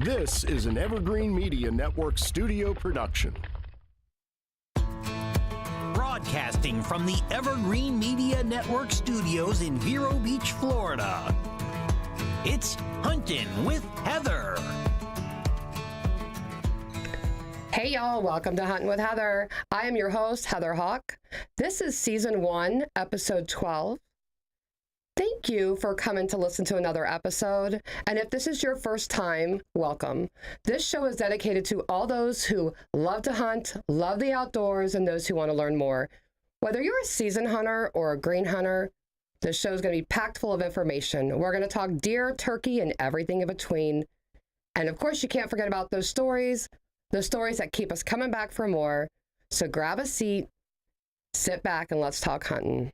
This is an Evergreen Media Network studio production. Broadcasting from the Evergreen Media Network studios in Vero Beach, Florida. It's Huntin with Heather. Hey y'all, welcome to Huntin with Heather. I am your host, Heather Hawk. This is season 1, episode 12. Thank you for coming to listen to another episode. And if this is your first time, welcome. This show is dedicated to all those who love to hunt, love the outdoors, and those who want to learn more. Whether you're a seasoned hunter or a green hunter, this show is going to be packed full of information. We're going to talk deer, turkey, and everything in between. And of course, you can't forget about those stories that keep us coming back for more. So grab a seat, sit back, and let's talk hunting.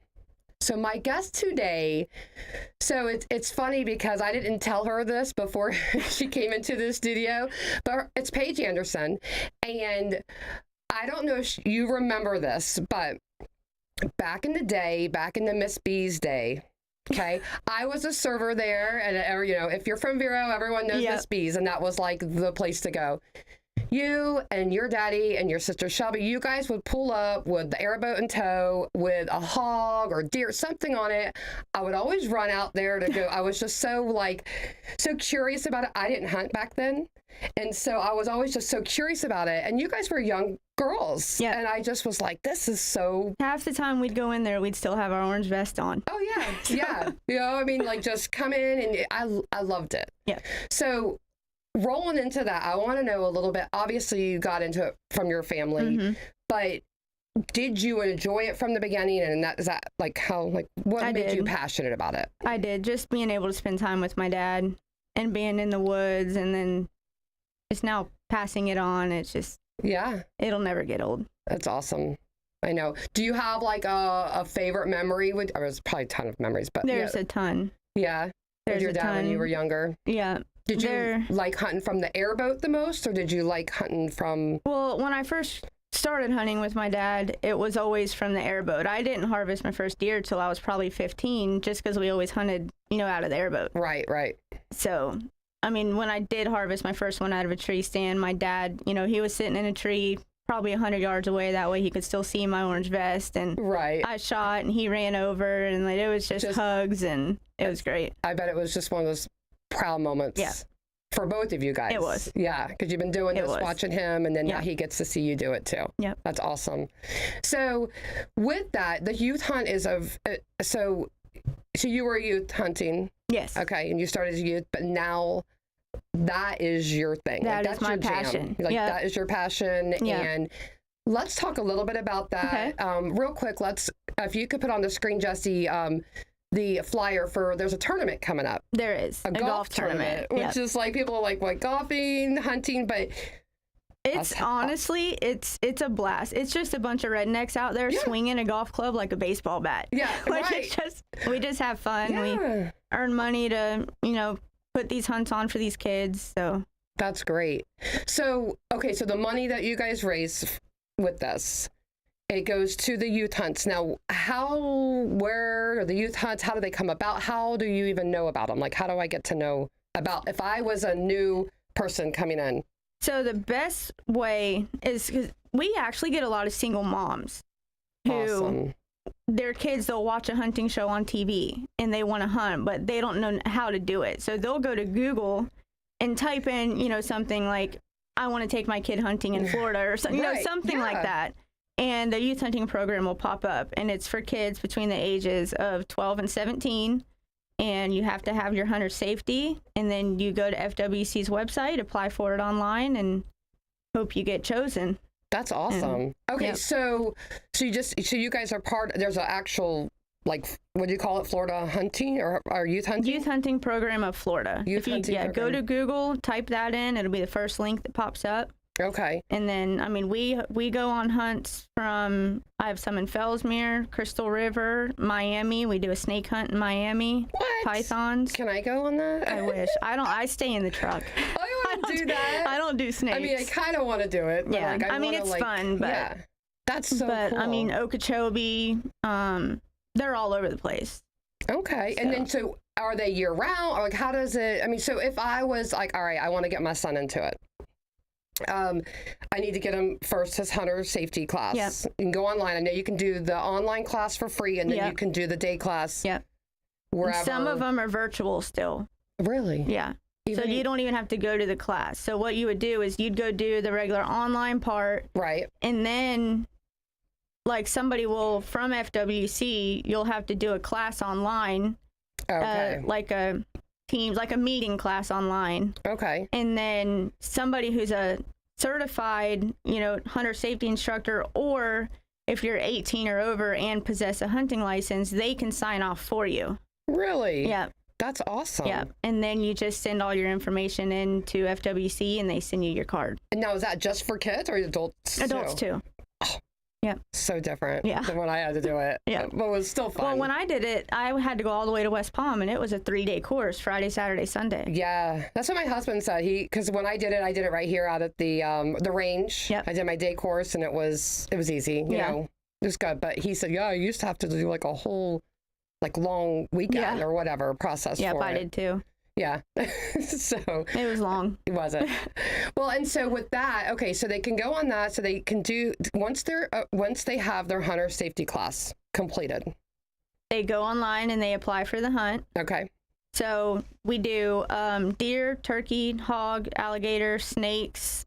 So my guest today, it's funny because I didn't tell her this before she came into the studio, but it's Paige Anderson. And I don't know if you remember this, but back in the day, back in the Miss B's day, okay, I was a server there. And, if you're from Vero, everyone knows Miss B's, and that was like the place to go. You and your daddy and your sister Shelby, you guys would pull up with the airboat in tow with a hog or deer, something on it. I would always run out there to go. I was just so curious about it. I didn't hunt back then. And so I was always just so curious about it. And you guys were young girls. Yeah. And I just was like, this is so... Half the time we'd go in there, we'd still have our orange vest on. Oh, yeah. Yeah. Just come in and I loved it. Yeah. So... rolling into that, I want to know a little bit. Obviously, you got into it from your family, but did you enjoy it from the beginning? And what made you passionate about it? I did. Just being able to spend time with my dad and being in the woods, and then just now passing it on. It's just, it'll never get old. That's awesome. I know. Do you have a favorite memory? There's probably a ton of memories, but there's a ton. Yeah. With your dad when you were younger? Yeah. Did you like hunting from the airboat the most, or did you like hunting from... Well, when I first started hunting with my dad, it was always from the airboat. I didn't harvest my first deer till I was probably 15, just because we always hunted, out of the airboat. Right. So, when I did harvest my first one out of a tree stand, my dad, he was sitting in a tree probably 100 yards away. That way he could still see my orange vest. And I shot, and he ran over, and it was just hugs, and it was great. I bet it was just one of those proud moments for both of you guys. It was. Yeah, because you've been doing this, watching him, and then now he gets to see you do it too. Yep. That's awesome. So with that, the youth hunt is so you were youth hunting. Yes. Okay, and you started as youth, but now that is your thing. That's my passion. That is your passion. Yeah. And let's talk a little bit about that. Okay. Real quick, if you could put on the screen, Jesse, the flyer there's a tournament coming up. There is. A golf tournament. Which is people are like golfing, hunting, but... It's honestly, it's a blast. It's just a bunch of rednecks out there swinging a golf club like a baseball bat. Yeah, right. We just have fun. Yeah. We earn money to, put these hunts on for these kids, so... That's great. So, okay, so the money that you guys raise with this... It goes to the youth hunts. Now, where are the youth hunts? How do they come about? How do you even know about them? How do I get to know about if I was a new person coming in? So the best way is because we actually get a lot of single moms who their kids, they'll watch a hunting show on TV and they want to hunt, but they don't know how to do it. So they'll go to Google and type in, something like, I want to take my kid hunting in Florida or something, something like that. And the youth hunting program will pop up, and it's for kids between the ages of 12 and 17. And you have to have your hunter safety, and then you go to FWC's website, apply for it online, and hope you get chosen. That's awesome. Okay, so you guys are there's an actual, what do you call it, Florida hunting or youth hunting? Youth hunting program of Florida. Go to Google, type that in, it'll be the first link that pops up. Okay. And then, we go on hunts I have some in Fellsmere, Crystal River, Miami. We do a snake hunt in Miami. What? Pythons. Can I go on that? I wish. I stay in the truck. I want to do that. I don't do snakes. I kind of want to do it. But yeah. It's fun, but. Yeah. That's so cool. Okeechobee, they're all over the place. Okay. And then, so are they year round? Or like, how does it, I mean, so if I was like, all right, I want to get my son into it. I need to get him first his hunter safety class. Yep. You can go online. I know you can do the online class for free, and then Yep. you can do the day class. Yep. Wherever. Some of them are virtual still. Really? Yeah. So you don't even have to go to the class. So what you would do is you'd go do the regular online part. Right. And then like somebody will, from FWC, you'll have to do a class online. Okay. Like a Teams, like a meeting class online. Okay. And then somebody who's a certified, hunter safety instructor, or if you're 18 or over and possess a hunting license, they can sign off for you. Really? Yeah. That's awesome. Yeah. And then you just send all your information in to FWC and they send you your card. And now, is that just for kids or adults? Adults too. Yeah. So different Yeah. than when I had to do it. Yeah. But it was still fun. Well, when I did it, I had to go all the way to West Palm, and it was a 3-day course, Friday, Saturday, Sunday. Yeah, that's what my husband said. Because when I did it right here out at the range. Yep. I did my day course, and it was easy. You know, it was good. But he said, yeah, I used to have to do like a whole long weekend or whatever process. Yep, for I it. did too. Yeah. So it was long. It wasn't. Well, and so with that, okay, so they can go on that. So they can do once they have their hunter safety class completed. They go online and they apply for the hunt. Okay. So we do deer, turkey, hog, alligator, snakes.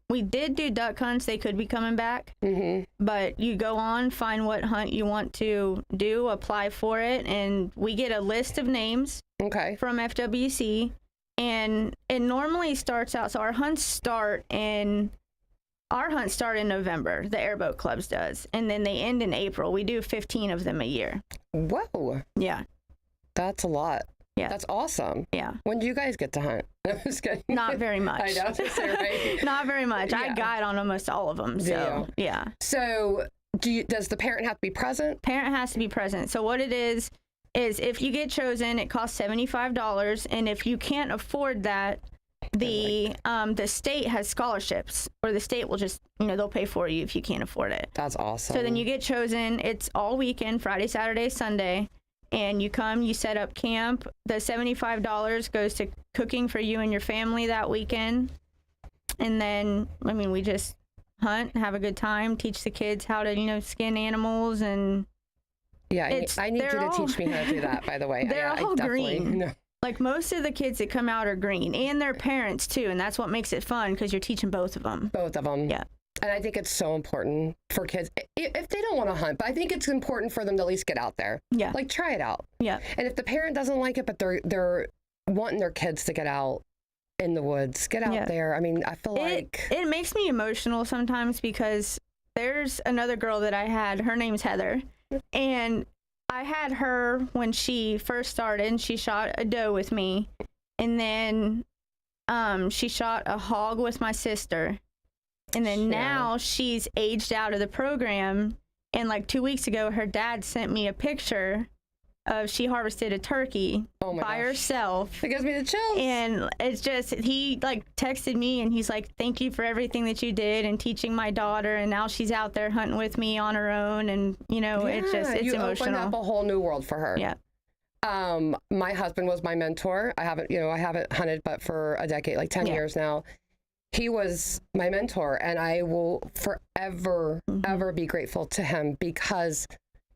We did do duck hunts. They could be coming back. Mm-hmm. But you go on, find what hunt you want to do, apply for it, and we get a list of names. Okay. From FWC, and it normally starts out. So our hunts start in November. The airboat clubs does, and then they end in April. We do 15 of them a year. Whoa. Yeah. That's a lot. Yeah. That's awesome. Yeah. When do you guys get to hunt? I'm just kidding. Not very much. I know. Right? Not very much. Yeah. I guide on almost all of them. So yeah. So does the parent have to be present? Parent has to be present. So what it is if you get chosen, it costs $75, and if you can't afford that, the state has scholarships, or the state will just they'll pay for you if you can't afford it. That's awesome. So then you get chosen. It's all weekend, Friday, Saturday, Sunday, and you come, you set up camp. The $75 goes to cooking for you and your family that weekend, and then we just hunt, have a good time, teach the kids how to skin animals. And yeah, I need you to teach me how to do that, by the way. They're all green. No. Like most of the kids that come out are green, and their parents too, and that's what makes it fun because you're teaching both of them. Both of them. Yeah. And I think it's so important for kids, if they don't want to hunt, but I think it's important for them to at least get out there. Yeah. Like, try it out. Yeah. And if the parent doesn't like it, but they're wanting their kids to get out in the woods, get out there. I mean, I feel like... It makes me emotional sometimes because there's another girl that I had, her name's Heather, and I had her when she first started, and she shot a doe with me, and then she shot a hog with my sister, and then now she's aged out of the program, and like 2 weeks ago her dad sent me a picture of she harvested a turkey by herself. It gives me the chills. And it's just, he like texted me and he's like, thank you for everything that you did and teaching my daughter, and now she's out there hunting with me on her own, and it's you emotional. opened up a whole new world for her. Yeah. My husband was my mentor. I haven't hunted but for a decade, like 10 years now. He was my mentor, and I will forever ever be grateful to him because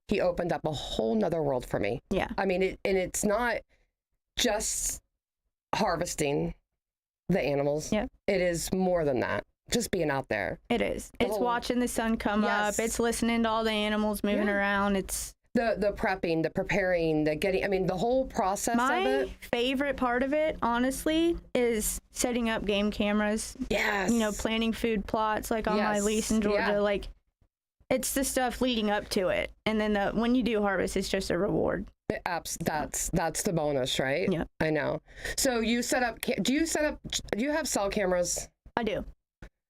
he opened up a whole nother world for me. Yeah. I mean, it's not just harvesting the animals. Yeah. It is more than that. Just being out there. It is. It's watching the sun come up. It's listening to all the animals moving around. It's the prepping, the preparing, the getting, I mean, the whole process of it. My favorite part of it, honestly, is setting up game cameras. Yes. Planning food plots, like on my lease in Georgia. Yeah. Like, it's the stuff leading up to it. And then when you do harvest, it's just a reward. That's the bonus, right? Yeah. I know. So you set up, do you have cell cameras? I do.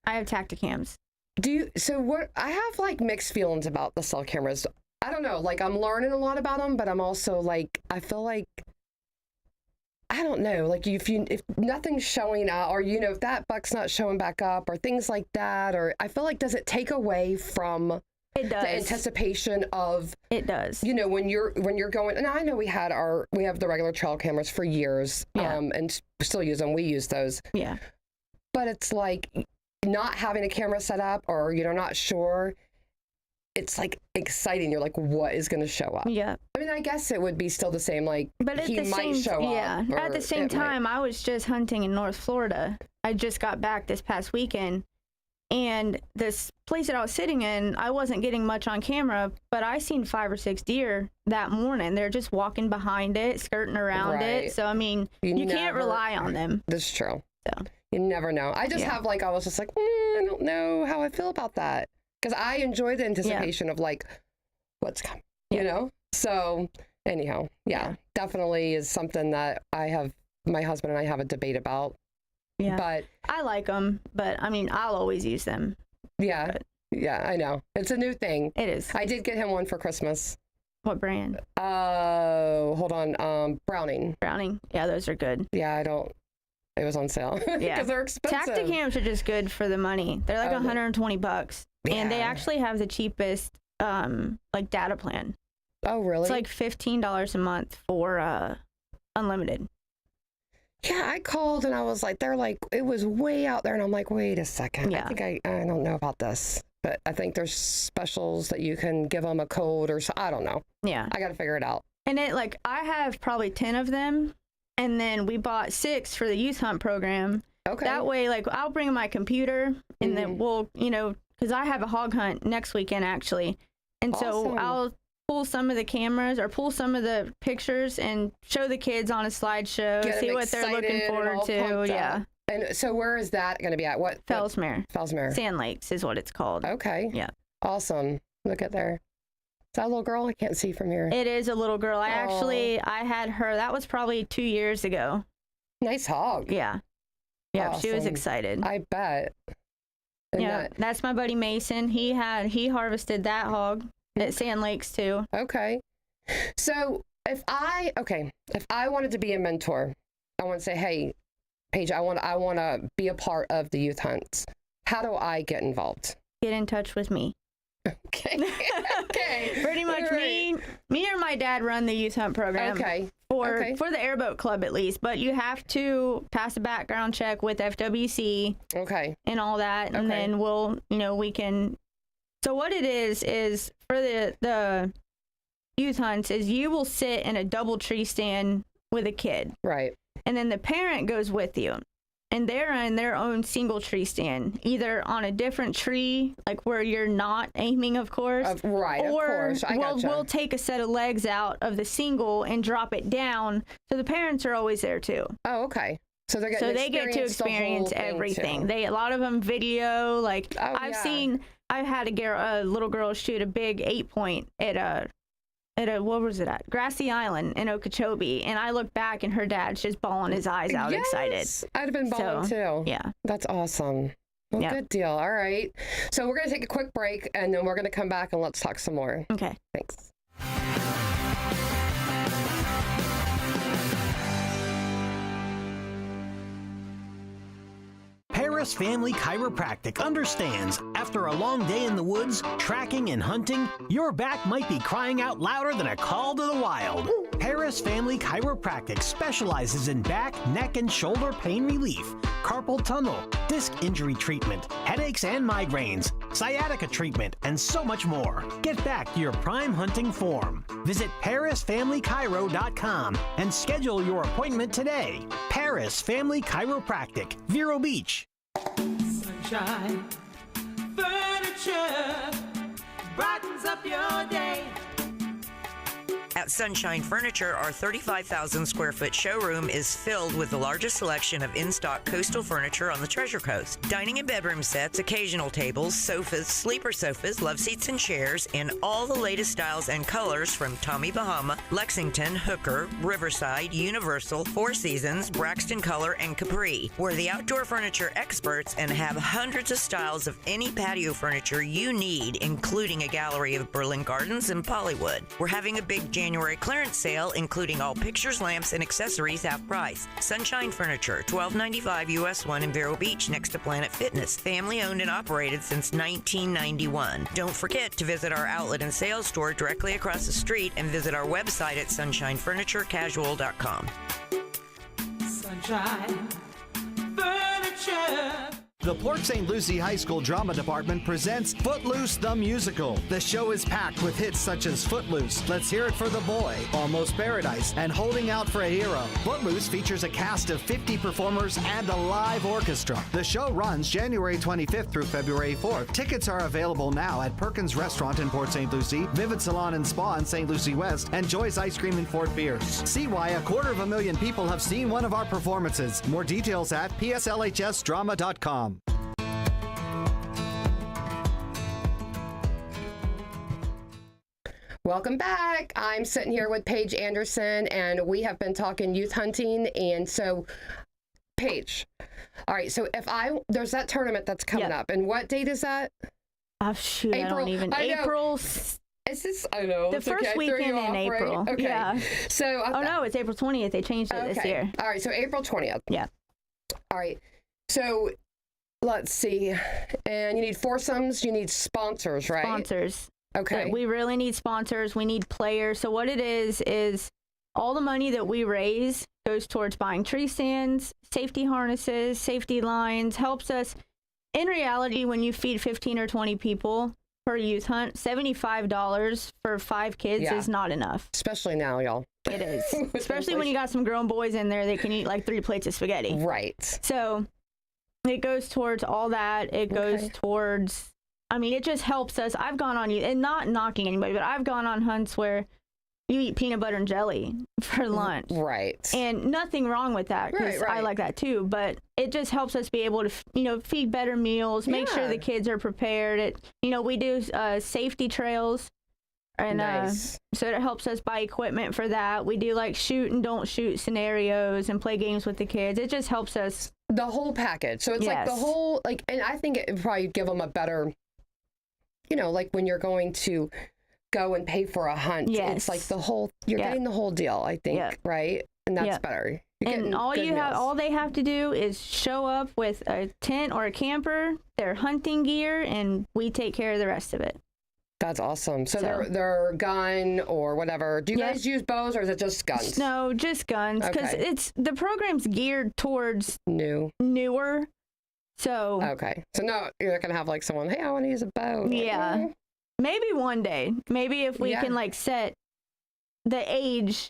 I have Tacticams. I have like mixed feelings about the cell cameras. I don't know, like I'm learning a lot about them, but I'm also like, I feel like, I don't know, like if nothing's showing up, or if that buck's not showing back up, or things like that, or I feel like, does it take away from It does. The anticipation of it does. You know, when you're going, and I know we have the regular trail cameras for years, and still use them. We use those. Yeah. But it's like not having a camera set up, or not sure. It's like exciting. You're like, what is going to show up? Yeah. I mean, I guess it would be still the same. Like, but he might show up. Yeah. At the same time, I was just hunting in North Florida. I just got back this past weekend. And this place that I was sitting in, I wasn't getting much on camera, but I seen 5 or 6 deer that morning. They're just walking behind it, skirting around it. So, I mean, you can't rely on them. That's true. So. You never know. I just have I was just like, I don't know how I feel about that. Because I enjoy the anticipation of like, what's coming, you know? So anyhow, definitely is something that my husband and I have a debate about. Yeah. But I like them, but I mean, I'll always use them. Yeah. But. Yeah, I know. It's a new thing. It is. I did get him one for Christmas. What brand? Hold on. Browning. Browning. Yeah, those are good. Yeah, it was on sale. Yeah. Because they're expensive. Tacticams are just good for the money. They're like $120. Yeah. And they actually have the cheapest data plan. Oh, really? It's like $15 a month for unlimited. Yeah, I called and I was like, they're like, it was way out there. And I'm like, wait a second. Yeah. I think I don't know about this. But I think there's specials that you can give them a code or so. I don't know. Yeah. I got to figure it out. And I have probably 10 of them. And then we bought 6 for the youth hunt program. Okay. That way, I'll bring my computer and then we'll, because I have a hog hunt next weekend actually. And so I'll pull some of the cameras or pull some of the pictures and show the kids on a slideshow, see what they're looking forward to. Yeah. And so where is that going to be at? What? Fellsmere. Fellsmere. Sand Lakes is what it's called. Okay. Yeah. Awesome. Look at there. Is that a little girl? I can't see from here. It is a little girl. I had her. That was probably 2 years ago. Nice hog. Yeah. Yeah. Awesome. She was excited. I bet. And that's my buddy Mason. He harvested that hog at Sand Lakes too. Okay. So if I wanted to be a mentor, I want to say, hey, Paige, I want to be a part of the youth hunts. How do I get involved? Get in touch with me. Okay. Okay. Pretty much me or my dad run the youth hunt program. Okay. For the airboat club at least, but you have to pass a background check with FWC. Okay. And all that, and then we can. So what it is for the youth hunts is you will sit in a double tree stand with a kid. Right. And then the parent goes with you. And they're in their own single tree stand, either on a different tree, like where you're not aiming, of course. Right, of course. We'll take a set of legs out of the single and drop it down. So the parents are always there too. Oh, okay. So they get to experience everything. A lot of them video. I've had a little girl shoot a big 8-point at what was it at? Grassy Island in Okeechobee. And I look back and her dad's just bawling his eyes out excited. I'd have been bawling too. Yeah. That's awesome. Well, good deal. All right. So we're going to take a quick break and then we're going to come back and let's talk some more. Okay. Thanks. Paris Family Chiropractic understands after a long day in the woods, tracking and hunting, your back might be crying out louder than a call to the wild. Paris Family Chiropractic specializes in back, neck, and shoulder pain relief, carpal tunnel, disc injury treatment, headaches and migraines, sciatica treatment, and so much more. Get back to your prime hunting form. Visit ParisFamilyChiro.com and schedule your appointment today. Paris Family Chiropractic, Vero Beach. Sunshine Furniture brightens up your day. At Sunshine Furniture, our 35,000 square foot showroom is filled with the largest selection of in-stock coastal furniture on the Treasure Coast. Dining and bedroom sets, occasional tables, sofas, sleeper sofas, love seats and chairs in all the latest styles and colors from Tommy Bahama, Lexington, Hooker, Riverside, Universal, Four Seasons, Braxton Color, and Capri. We're the outdoor furniture experts and have hundreds of styles of any patio furniture you need, including a gallery of Berlin Gardens and Pollywood. We're having a big January January clearance sale, including all pictures, lamps, and accessories half price. Sunshine Furniture, $12.95 US 1 in Vero Beach next to Planet Fitness. Family owned and operated since 1991. Don't forget to visit our outlet and sales store directly across the street and visit our website at sunshinefurniturecasual.com. Sunshine Furniture. The Port St. Lucie High School Drama Department presents Footloose the Musical. The show is packed with hits such as Footloose, Let's Hear It for the Boy, Almost Paradise, and Holding Out for a Hero. Footloose features a cast of 50 performers and a live orchestra. The show runs January 25th through February 4th. Tickets are available now at Perkins Restaurant in Port St. Lucie, Vivid Salon and Spa in St. Lucie West, and Joy's Ice Cream in Fort Pierce. See why 250,000 people have seen one of our performances. More details at pslhsdrama.com. Welcome back. I'm sitting here with Paige Anderson, and we have been talking youth hunting. And so, Paige, all right, so there's that tournament that's coming up, and what date is that? Oh, shoot, April. April. Is this, I know. The first weekend in April. Right? Okay. Yeah. So, no, it's April 20th. They changed it this year. All right, so April 20th. Yeah. All right. So, let's see. And you need foursomes, you need sponsors, right? Sponsors. Okay. So we really need sponsors. We need players. So what it is all the money that we raise goes towards buying tree stands, safety harnesses, safety lines, helps us. In reality, when you feed 15 or 20 people per youth hunt, $75 for 5 kids is not enough. Especially now, y'all. It is. Especially when you got some grown boys in there that can eat like 3 plates of spaghetti. Right. So it goes towards all that. It goes towards... I mean, it just helps us. I've gone on, and not knocking anybody, but I've gone on hunts where you eat peanut butter and jelly for lunch. Right. And nothing wrong with that, because I like that too. But it just helps us be able to, feed better meals, make sure the kids are prepared. We do safety trails. And so it helps us buy equipment for that. We do like shoot and don't shoot scenarios and play games with the kids. It just helps us. The whole package. So it's like the whole, and I think it would probably give them a better... like when you're going to go and pay for a hunt, it's like you're getting the whole deal, I think, right? And that's better. And all they have to do is show up with a tent or a camper, their hunting gear, and we take care of the rest of it. That's awesome. So their gun or whatever. Do you guys use bows, or is it just guns? No, just guns, because the program's geared towards newer. So so no, you're not gonna have like someone, hey, I want to use a bow. Yeah, maybe one day. Maybe if we can like set the age.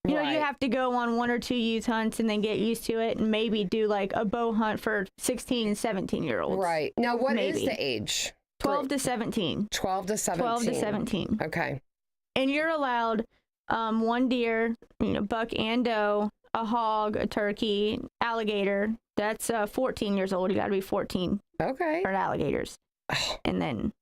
You have to go on 1 or 2 youth hunts and then get used to it, and maybe do like a bow hunt for 16 and 17-year-olds. Right. Now, what is the age? 12 to 17. 12 to 17. 12 to 17. Okay. And you're allowed 1 deer, buck and doe, a hog, a turkey, alligator. That's 14 years old. You got to be 14. Okay. For alligators. And then.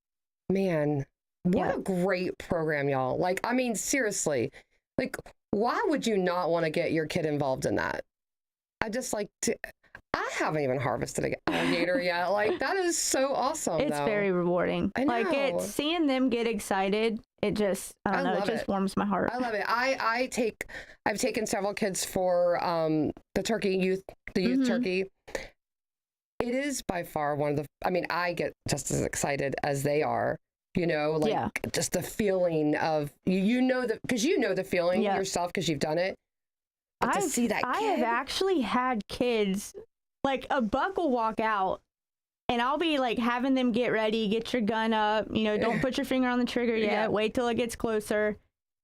Man, what a great program, y'all. Like, I mean, seriously. Like, why would you not want to get your kid involved in that? I haven't even harvested an alligator yet. Like, that is so awesome. It's very rewarding. I know. Like, seeing them get excited, it just, I don't know, it just warms my heart. I love it. I've taken several kids for the youth turkey. It is by far one of I get just as excited as they are. Just the feeling of, because you know the feeling yourself because you've done it. But to see that kid. I have actually had kids, like a buck will walk out and I'll be like having them get ready, get your gun up, don't put your finger on the trigger yet, wait till it gets closer.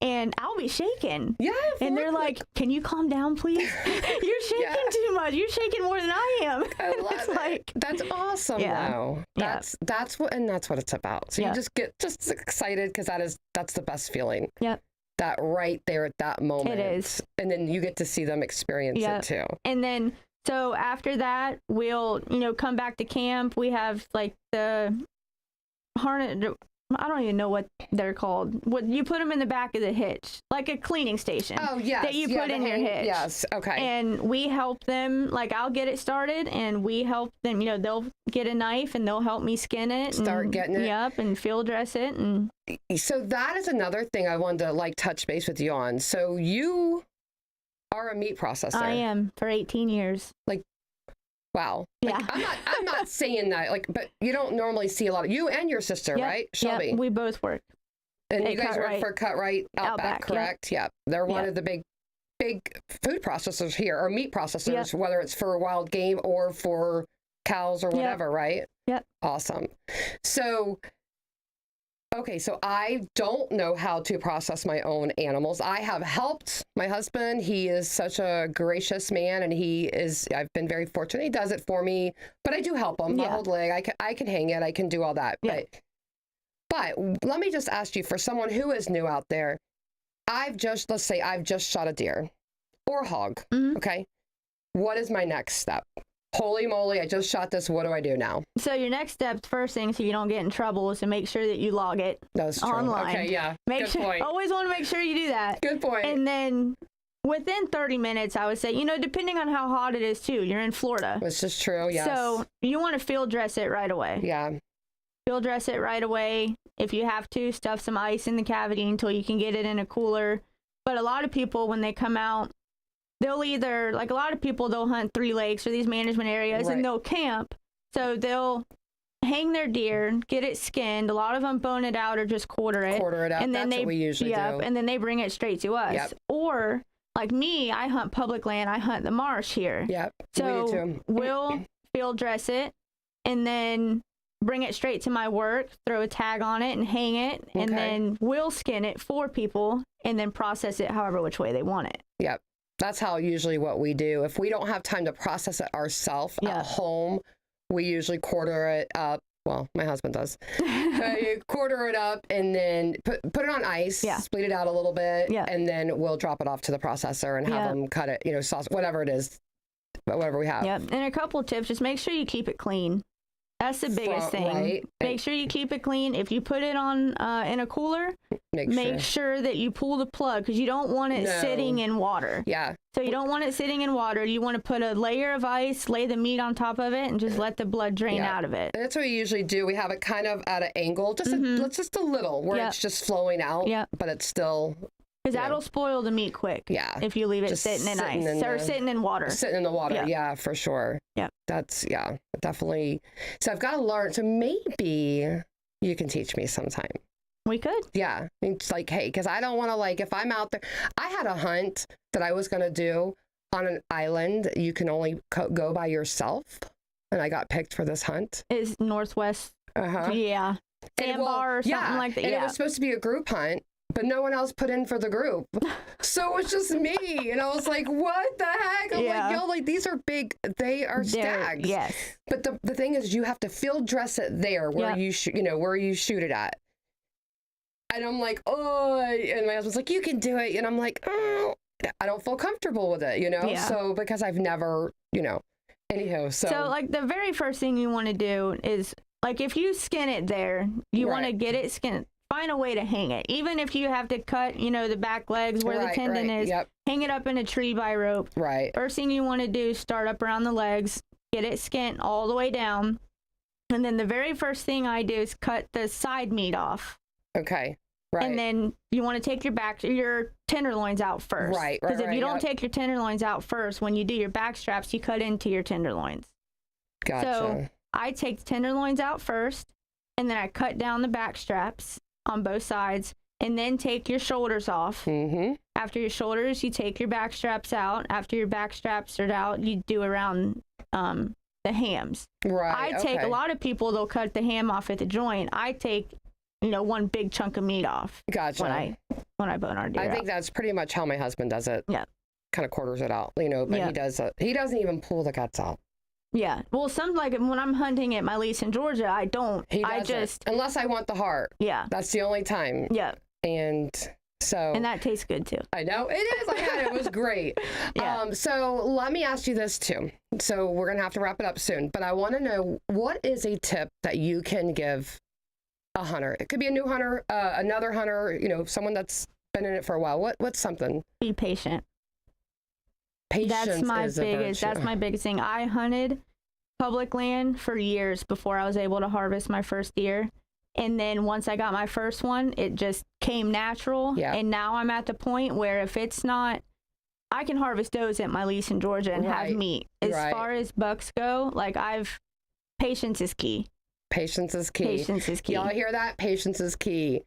And I'll be shaking. Yeah. And they're like, can you calm down, please? You're shaking too much. You're shaking more than I am. I love it. That's awesome, though. That's what it's about. So you just get just excited because that's the best feeling. Yep. That right there at that moment. It is. And then you get to see them experience it too. And then, so after that, we'll, come back to camp. We have like the harness. I don't even know what they're called. What you put them in the back of the hitch, like a cleaning station. Oh, yes. That you put in your hitch. Yes. Okay. And we help them. Like, I'll get it started, and we help them. They'll get a knife and they'll help me skin it. Start getting it. Yep, and field dress it, and so that is another thing I wanted to like touch base with you on. So you are a meat processor. I am for 18 years. Wow. Yeah. Like, I'm not saying that, like, but you don't normally see a lot of you and your sister, Yep, right? Shelby. Yep, we both work. And at you guys work Cut-Rite. for Cut-Rite Outback, Outback, correct? Yep. They're one Yep. of the big food processors here, or meat processors, Yep. whether it's for wild game or for cows or whatever, right? Yep. Awesome. So, okay, so I don't know how to process my own animals. I have helped my husband. He is such a gracious man, and I've been very fortunate. He does it for me, but I do help him. My Yeah. whole leg, I can hang it. I can do all that. Yeah. But let me just ask you, for someone who is new out there, let's say I've just shot a deer or a hog, Mhm. okay? What is my next step? Holy moly, I just shot this. What do I do now? So your next step, first thing, so you don't get in trouble, is to make sure that you log it That's true. online. Okay, yeah. Make Good sure. point. Always want to make sure you do that. Good point. And then within 30 minutes, I would say, depending on how hot it is too. You're in Florida, This is true, yes. so you want to field dress it right away. Yeah. Field dress it right away. If you have to, stuff some ice in the cavity until you can get it in a cooler. But a lot of people, when they come out, they'll either, like a lot of people, they'll hunt 3 lakes or these management areas, Right. and they'll camp. So they'll hang their deer, get it skinned. A lot of them bone it out or just quarter it. Quarter it up. And then That's what we usually do. And then they bring it straight to us. Yep. Or like me, I hunt public land. I hunt the marsh here. Yep. So we do too. we'll field dress it and then bring it straight to my work, throw a tag on it and hang it, and Okay. then we'll skin it for people and then process it however which way they want it. Yep. That's how usually what we do. If we don't have time to process it ourselves Yeah. at home, we usually quarter it up. Well, my husband does. You quarter it up and then put it on ice, Yeah. split it out a little bit, Yeah. and then we'll drop it off to the processor and have Yeah. them cut it, sauce, whatever it is, whatever we have. Yep. And a couple tips, just make sure you keep it clean. That's the biggest thing. Right. Make sure you keep it clean. If you put it on in a cooler, make sure that you pull the plug, because you don't want it sitting in water. Yeah. So you don't want it sitting in water. You want to put a layer of ice, lay the meat on top of it, and just let the blood drain Yeah. out of it. And that's what we usually do. We have it kind of at an angle, just a little, where Yep. it's just flowing out, Yep. but it's still Because that'll spoil the meat quick. Yeah. If you leave it Just sitting in sitting ice in or the- sitting in water. sitting in the water. Yeah. Yeah, for sure. Yeah. That's, definitely. So I've got to learn. So maybe you can teach me sometime. We could. Yeah. It's like, hey, because I don't want to, like, if I'm out there, I had a hunt that I was going to do on an island. You can only go by yourself. And I got picked for this hunt. Is Northwest. Uh-huh. Yeah. Sandbar or something like that. And it Yeah. was supposed to be a group hunt, but no one else put in for the group. So it was just me. And I was like, what the heck? I'm Yeah. like, yo, like, these are big, they are stags. Yes. But the thing is, you have to field dress it there where Yep. you shoot, where you shoot it at. And I'm like, oh, and my husband's like, you can do it. And I'm like, oh, I don't feel comfortable with it, Yeah. So because I've never, anyhow. So like the very first thing you want to do is, like, if you skin it there, you want to Right. get it skinned. Find a way to hang it. Even if you have to cut, the back legs where the Right, tendon right. is, Yep. hang it up in a tree by rope. Right. First thing you want to do is start up around the legs, get it skinned all the way down. And then the very first thing I do is cut the side meat off. Okay. Right. And then you want to take your tenderloins out first. Right, Because if right, you don't yep. take your tenderloins out first, when you do your back straps, you cut into your tenderloins. Gotcha. So I take the tenderloins out first, and then I cut down the back straps on both sides, and then take your shoulders off. Mm-hmm. After your shoulders, you take your back straps out. After your back straps are out, you do around the hams. Right. A okay. lot of people, they'll cut the ham off at the joint. I take, one big chunk of meat off Gotcha. when I bone our deer I think out. that's pretty much how my husband does it. Yeah. Kind of quarters it out, but Yeah. he doesn't even pull the guts out. Yeah. Well, like when I'm hunting at my lease in Georgia, I don't. He I doesn't. just, Unless I want the heart. yeah. That's the only time. Yeah. And so. And that tastes good too. I know it is. I had it. It was great. Yeah. So let me ask you this too. So we're gonna have to wrap it up soon, but I want to know, what is a tip that you can give a hunter? It could be a new hunter, another hunter, someone that's been in it for a while. What's something? Be patient. Patience That's my is a biggest. virtue. That's my biggest thing. I hunted public land for years before I was able to harvest my first deer, And then once I got my first one, it just came natural. Yeah. And now I'm at the point where if it's not, I can harvest does at my lease in Georgia and have meat. As far as bucks go, like patience is key. Patience is key. Patience is key. Y'all hear that? Patience is key.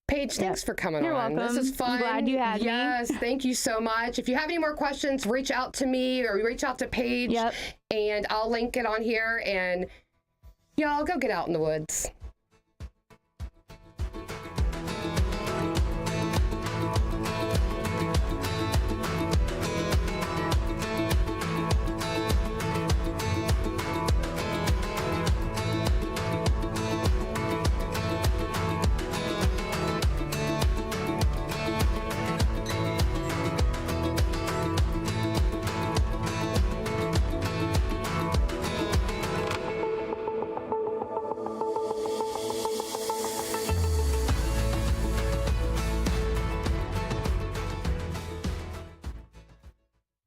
Paige, thanks for coming You're on. welcome. This is fun. I'm glad you had me. Yes, thank you so much. If you have any more questions, reach out to me or reach out to Paige. Yep. And I'll link it on here. And y'all go get out in the woods.